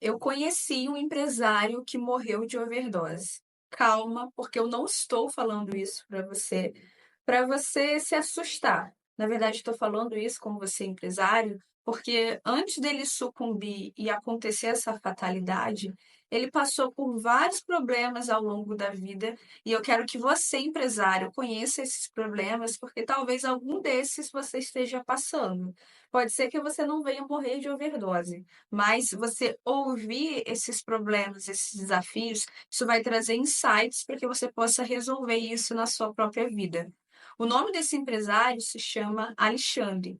Eu conheci um empresário que morreu de overdose. Calma, porque eu não estou falando isso para você se assustar. Na verdade, estou falando isso como você é empresário, porque antes dele sucumbir e acontecer essa fatalidade, ele passou por vários problemas ao longo da vida, e eu quero que você, empresário, conheça esses problemas, porque talvez algum desses você esteja passando. Pode ser que você não venha morrer de overdose, mas você ouvir esses problemas, esses desafios, isso vai trazer insights para que você possa resolver isso na sua própria vida. O nome desse empresário se chama Alexandre.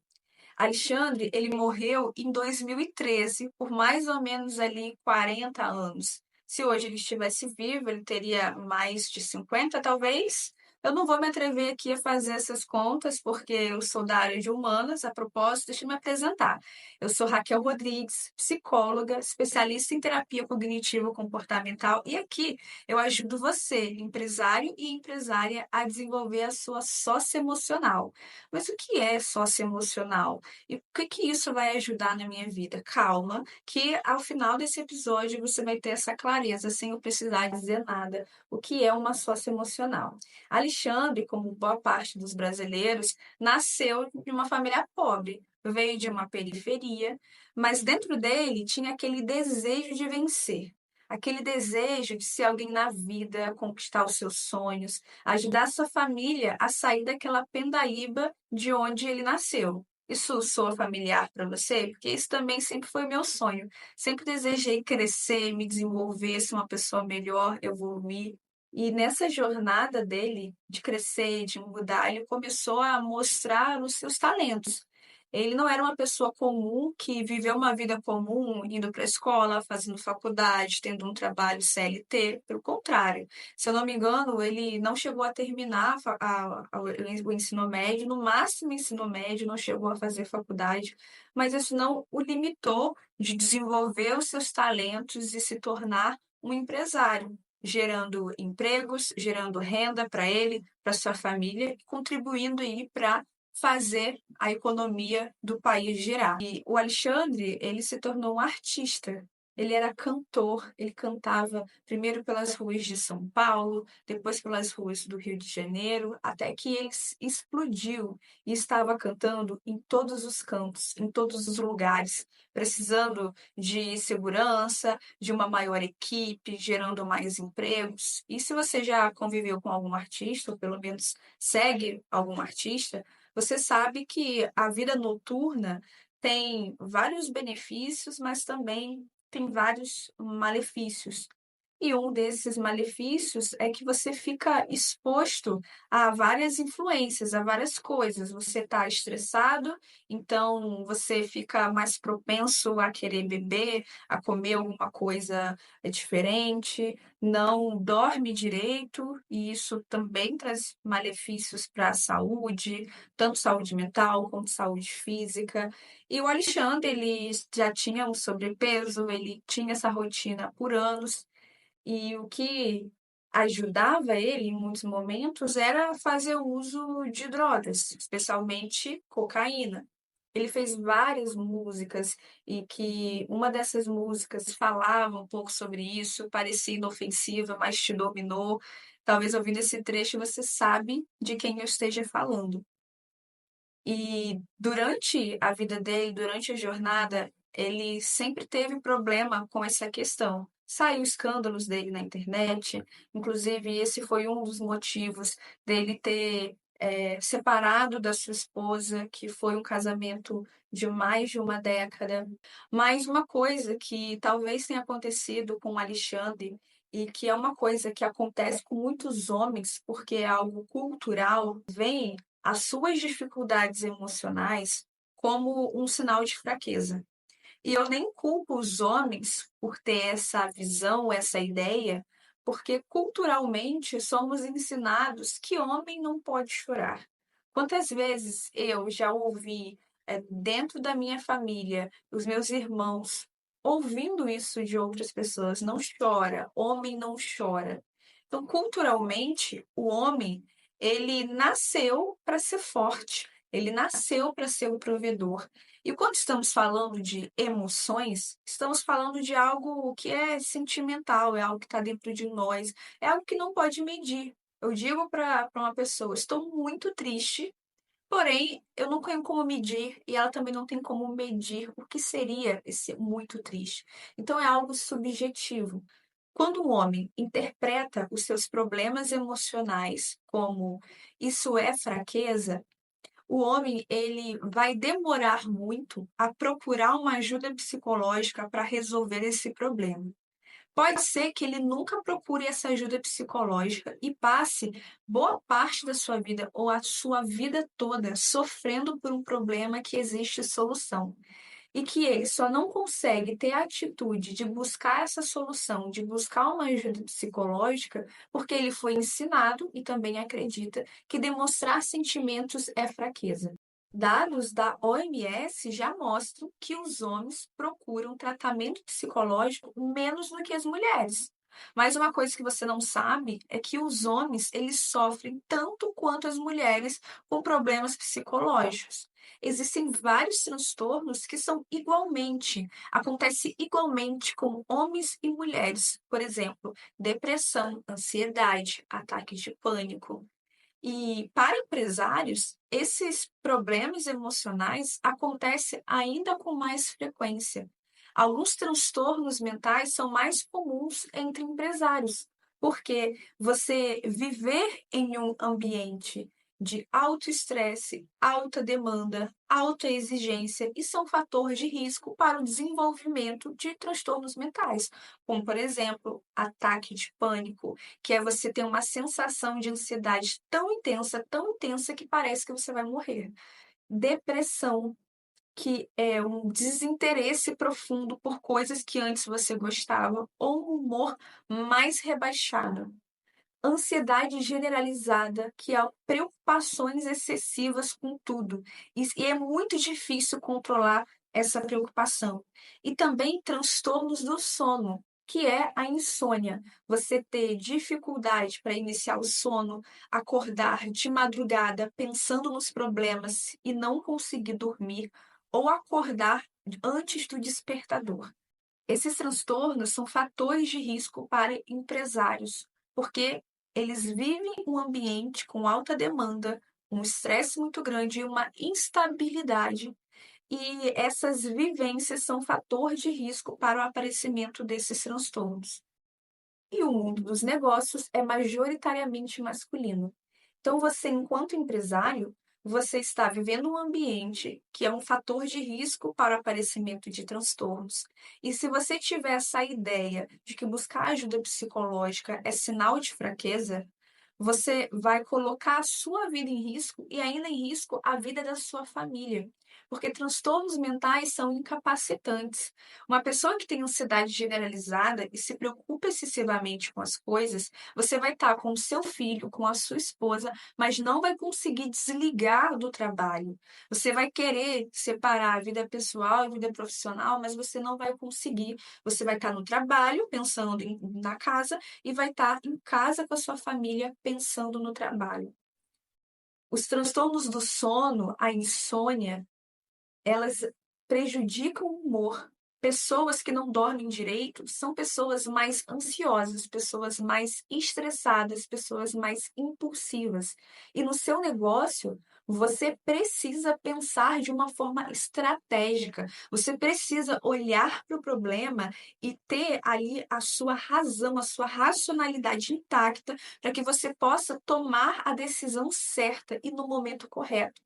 Alexandre, ele morreu em 2013, por mais ou menos ali 40 anos. Se hoje ele estivesse vivo, ele teria mais de 50, talvez. Eu não vou me atrever aqui a fazer essas contas, porque eu sou da área de humanas. A propósito, deixa eu me apresentar. Eu sou Raquel Rodrigues, psicóloga, especialista em terapia cognitivo comportamental, e aqui eu ajudo você, empresário e empresária, a desenvolver a sua socioemocional. Mas o que é socioemocional? E o que que isso vai ajudar na minha vida? Calma, que ao final desse episódio você vai ter essa clareza, sem eu precisar dizer nada, o que é uma socioemocional. Alexandre, como boa parte dos brasileiros, nasceu de uma família pobre, veio de uma periferia, mas dentro dele tinha aquele desejo de vencer. Aquele desejo de ser alguém na vida, conquistar os seus sonhos, ajudar a sua família a sair daquela pendaíba de onde ele nasceu. Isso soa familiar para você? Porque isso também sempre foi meu sonho. Sempre desejei crescer, me desenvolver, ser uma pessoa melhor, evoluir. E nessa jornada dele de crescer, de mudar, ele começou a mostrar os seus talentos. Ele não era uma pessoa comum que viveu uma vida comum, indo para a escola, fazendo faculdade, tendo um trabalho CLT. Pelo contrário, se eu não me engano, ele não chegou a terminar o ensino médio, no máximo ensino médio, não chegou a fazer faculdade, mas isso não o limitou de desenvolver os seus talentos e se tornar um empresário, gerando empregos, gerando renda para ele, para sua família, contribuindo aí para fazer a economia do país girar. E o Alexandre, ele se tornou um artista. Ele era cantor, ele cantava primeiro pelas ruas de São Paulo, depois pelas ruas do Rio de Janeiro, até que ele explodiu e estava cantando em todos os cantos, em todos os lugares, precisando de segurança, de uma maior equipe, gerando mais empregos. E se você já conviveu com algum artista, ou pelo menos segue algum artista, você sabe que a vida noturna tem vários benefícios, mas também tem vários malefícios. E um desses malefícios é que você fica exposto a várias influências, a várias coisas. Você está estressado, então você fica mais propenso a querer beber, a comer alguma coisa diferente, não dorme direito, e isso também traz malefícios para a saúde, tanto saúde mental quanto saúde física. E o Alexandre, ele já tinha um sobrepeso, ele tinha essa rotina por anos. E o que ajudava ele em muitos momentos era fazer uso de drogas, especialmente cocaína. Ele fez várias músicas e que uma dessas músicas falava um pouco sobre isso, parecia inofensiva, mas te dominou. Talvez ouvindo esse trecho você sabe de quem eu esteja falando. E durante a vida dele, durante a jornada, ele sempre teve problema com essa questão. Saiu escândalos dele na internet, inclusive esse foi um dos motivos dele ter separado da sua esposa, que foi um casamento de mais de uma década. Mas uma coisa que talvez tenha acontecido com o Alexandre, e que é uma coisa que acontece com muitos homens, porque é algo cultural, vem as suas dificuldades emocionais como um sinal de fraqueza. E eu nem culpo os homens por ter essa visão, essa ideia, porque culturalmente somos ensinados que homem não pode chorar. Quantas vezes eu já ouvi dentro da minha família, os meus irmãos, ouvindo isso de outras pessoas, não chora, homem não chora. Então, culturalmente, o homem, ele nasceu para ser forte, Ele nasceu para ser o provedor. E quando estamos falando de emoções, estamos falando de algo que é sentimental, é algo que está dentro de nós, é algo que não pode medir. Eu digo para uma pessoa: estou muito triste, porém eu não tenho como medir e ela também não tem como medir o que seria esse muito triste. Então é algo subjetivo. Quando um homem interpreta os seus problemas emocionais como isso é fraqueza, o homem ele vai demorar muito a procurar uma ajuda psicológica para resolver esse problema. Pode ser que ele nunca procure essa ajuda psicológica e passe boa parte da sua vida ou a sua vida toda sofrendo por um problema que existe solução. E que ele só não consegue ter a atitude de buscar essa solução, de buscar uma ajuda psicológica, porque ele foi ensinado e também acredita que demonstrar sentimentos é fraqueza. Dados da OMS já mostram que os homens procuram tratamento psicológico menos do que as mulheres. Mas uma coisa que você não sabe é que os homens, eles sofrem tanto quanto as mulheres com problemas psicológicos. Existem vários transtornos que são acontece igualmente com homens e mulheres. Por exemplo, depressão, ansiedade, ataques de pânico. E para empresários, esses problemas emocionais acontecem ainda com mais frequência. Alguns transtornos mentais são mais comuns entre empresários, porque você viver em um ambiente de alto estresse, alta demanda, alta exigência, isso é um fator de risco para o desenvolvimento de transtornos mentais, como, por exemplo, ataque de pânico, que é você ter uma sensação de ansiedade tão intensa que parece que você vai morrer. Depressão, que é um desinteresse profundo por coisas que antes você gostava, ou um humor mais rebaixado. Ansiedade generalizada, que há preocupações excessivas com tudo. E é muito difícil controlar essa preocupação. E também transtornos do sono, que é a insônia. Você ter dificuldade para iniciar o sono, acordar de madrugada pensando nos problemas e não conseguir dormir, ou acordar antes do despertador. Esses transtornos são fatores de risco para empresários, porque eles vivem um ambiente com alta demanda, um estresse muito grande e uma instabilidade. E essas vivências são fator de risco para o aparecimento desses transtornos. E o mundo dos negócios é majoritariamente masculino. Então, você, enquanto empresário, você está vivendo um ambiente que é um fator de risco para o aparecimento de transtornos. E se você tiver essa ideia de que buscar ajuda psicológica é sinal de fraqueza, você vai colocar a sua vida em risco e ainda em risco a vida da sua família. Porque transtornos mentais são incapacitantes. Uma pessoa que tem ansiedade generalizada e se preocupa excessivamente com as coisas, você vai estar com o seu filho, com a sua esposa, mas não vai conseguir desligar do trabalho. Você vai querer separar a vida pessoal e a vida profissional, mas você não vai conseguir. Você vai estar no trabalho, pensando na casa, e vai estar em casa com a sua família, pensando no trabalho. Os transtornos do sono, a insônia, elas prejudicam o humor. Pessoas que não dormem direito são pessoas mais ansiosas, pessoas mais estressadas, pessoas mais impulsivas. E no seu negócio, você precisa pensar de uma forma estratégica. Você precisa olhar para o problema e ter ali a sua razão, a sua racionalidade intacta, para que você possa tomar a decisão certa e no momento correto.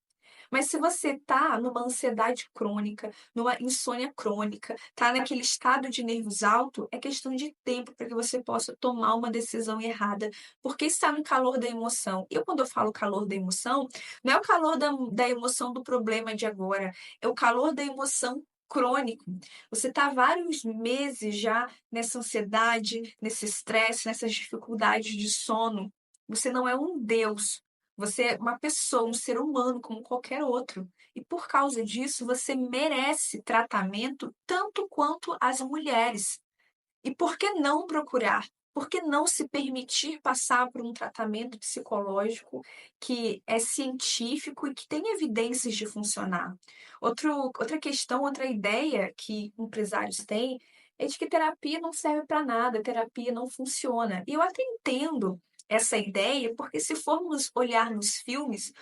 Mas se você está numa ansiedade crônica, numa insônia crônica, está naquele estado de nervos alto, é questão de tempo para que você possa tomar uma decisão errada, porque está no calor da emoção. Eu, quando eu falo calor da emoção, não é o calor da emoção do problema de agora, é o calor da emoção crônico. Você está vários meses já nessa ansiedade, nesse estresse, nessas dificuldades de sono. Você não é um Deus. Você é uma pessoa, um ser humano como qualquer outro. E por causa disso, você merece tratamento tanto quanto as mulheres. E por que não procurar? Por que não se permitir passar por um tratamento psicológico que é científico e que tem evidências de funcionar? Outra questão, outra ideia que empresários têm é de que terapia não serve para nada, terapia não funciona. E eu até entendo essa ideia, porque se formos olhar nos filmes,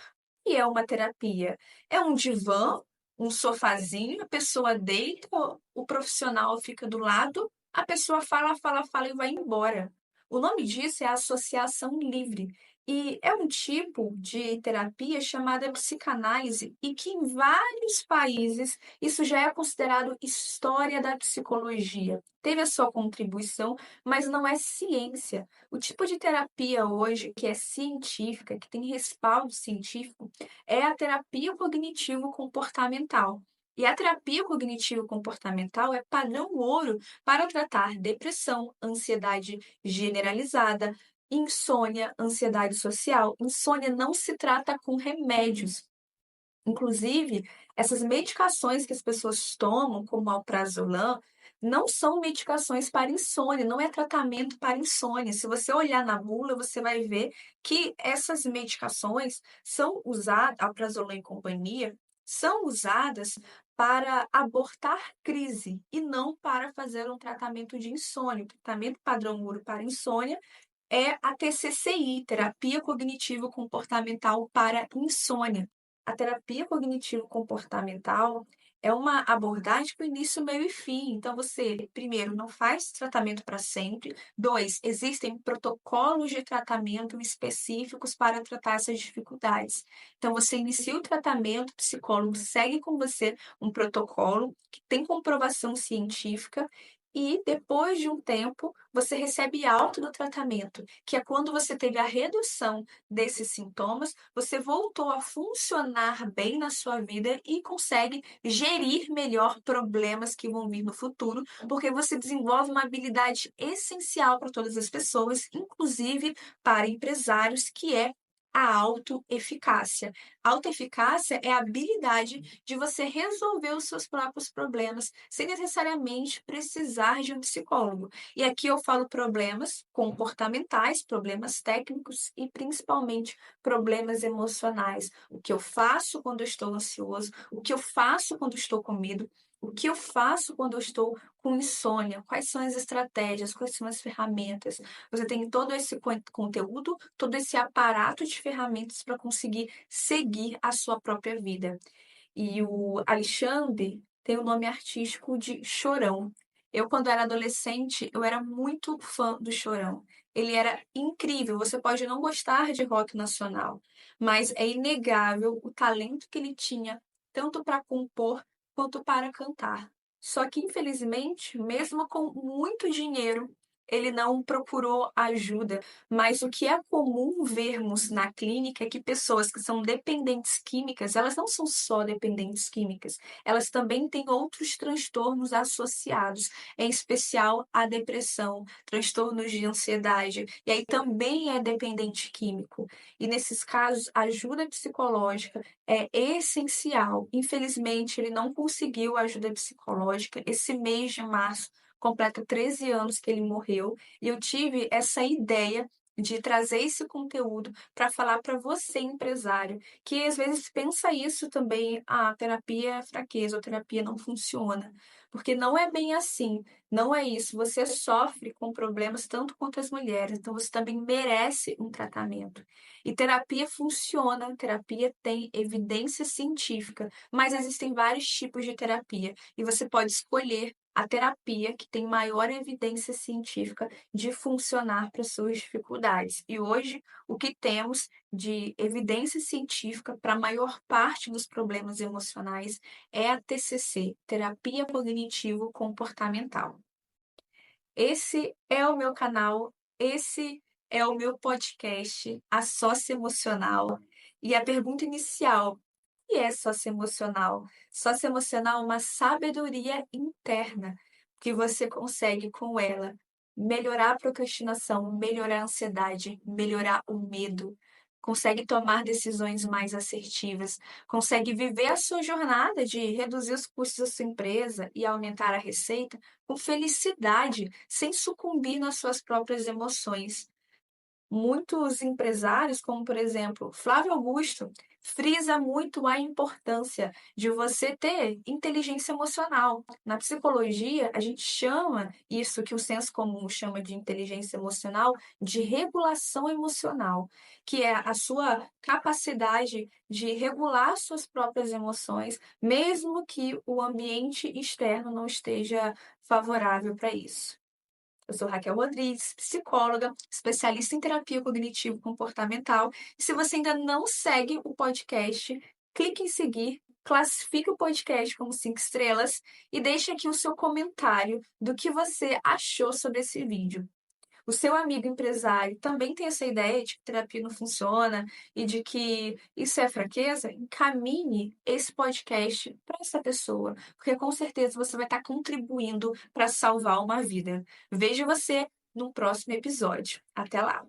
que é uma terapia? É um divã, um sofazinho, a pessoa deita, o profissional fica do lado, a pessoa fala, fala, fala e vai embora. O nome disso é associação livre. E é um tipo de terapia chamada psicanálise e que em vários países isso já é considerado história da psicologia. Teve a sua contribuição, mas não é ciência. O tipo de terapia hoje que é científica, que tem respaldo científico, é a terapia cognitivo-comportamental. E a terapia cognitivo-comportamental é padrão ouro para tratar depressão, ansiedade generalizada, insônia, ansiedade social. Insônia não se trata com remédios. Inclusive, essas medicações que as pessoas tomam, como alprazolam, não são medicações para insônia, não é tratamento para insônia. Se você olhar na bula, você vai ver que essas medicações são usadas, alprazolam e companhia, são usadas para abortar crise e não para fazer um tratamento de insônia. O tratamento padrão ouro para insônia é a TCCI, terapia cognitivo comportamental para insônia. A terapia cognitivo comportamental é uma abordagem com início, meio e fim. Então você, primeiro, não faz tratamento para sempre. 2, existem protocolos de tratamento específicos para tratar essas dificuldades. Então você inicia o tratamento, o psicólogo segue com você um protocolo que tem comprovação científica e depois de um tempo você recebe alta do tratamento, que é quando você teve a redução desses sintomas, você voltou a funcionar bem na sua vida e consegue gerir melhor problemas que vão vir no futuro, porque você desenvolve uma habilidade essencial para todas as pessoas, inclusive para empresários, que é a autoeficácia. Autoeficácia é a habilidade de você resolver os seus próprios problemas sem necessariamente precisar de um psicólogo. E aqui eu falo problemas comportamentais, problemas técnicos e principalmente problemas emocionais. O que eu faço quando eu estou ansioso, o que eu faço quando estou com medo, o que eu faço quando eu estou com insônia, quais são as estratégias, quais são as ferramentas. Você tem todo esse conteúdo, todo esse aparato de ferramentas para conseguir seguir a sua própria vida. E o Alexandre tem o nome artístico de Chorão. Eu, quando era adolescente, eu era muito fã do Chorão. Ele era incrível. Você pode não gostar de rock nacional, mas é inegável o talento que ele tinha, tanto para compor quanto para cantar. Só que, infelizmente, mesmo com muito dinheiro, ele não procurou ajuda. Mas o que é comum vermos na clínica é que pessoas que são dependentes químicas, elas não são só dependentes químicas, elas também têm outros transtornos associados, em especial a depressão, transtornos de ansiedade, e aí também é dependente químico. E nesses casos, a ajuda psicológica é essencial. Infelizmente, ele não conseguiu ajuda psicológica. Esse mês de março completa 13 anos que ele morreu, e eu tive essa ideia de trazer esse conteúdo para falar para você, empresário, que às vezes pensa isso também, a terapia é fraqueza, a terapia não funciona, porque não é bem assim, não é isso. Você sofre com problemas tanto quanto as mulheres, então você também merece um tratamento. E terapia funciona, terapia tem evidência científica, mas existem vários tipos de terapia e você pode escolher a terapia que tem maior evidência científica de funcionar para suas dificuldades. E hoje, o que temos de evidência científica para a maior parte dos problemas emocionais é a TCC, Terapia Cognitivo Comportamental. Esse é o meu canal, esse é o meu podcast, a Socioemocional. E a pergunta inicial: o que é socioemocional? Socioemocional é uma sabedoria interna que você consegue com ela melhorar a procrastinação, melhorar a ansiedade, melhorar o medo, consegue tomar decisões mais assertivas, consegue viver a sua jornada de reduzir os custos da sua empresa e aumentar a receita com felicidade, sem sucumbir nas suas próprias emoções. Muitos empresários, como por exemplo Flávio Augusto, frisa muito a importância de você ter inteligência emocional. Na psicologia, a gente chama isso que o senso comum chama de inteligência emocional de regulação emocional, que é a sua capacidade de regular suas próprias emoções, mesmo que o ambiente externo não esteja favorável para isso. Eu sou Raquel Rodrigues, psicóloga, especialista em terapia cognitivo-comportamental. E se você ainda não segue o podcast, clique em seguir, classifique o podcast como 5 estrelas e deixe aqui o seu comentário do que você achou sobre esse vídeo. O seu amigo empresário também tem essa ideia de que terapia não funciona e de que isso é fraqueza? Encaminhe esse podcast para essa pessoa, porque com certeza você vai estar contribuindo para salvar uma vida. Vejo você no próximo episódio. Até lá!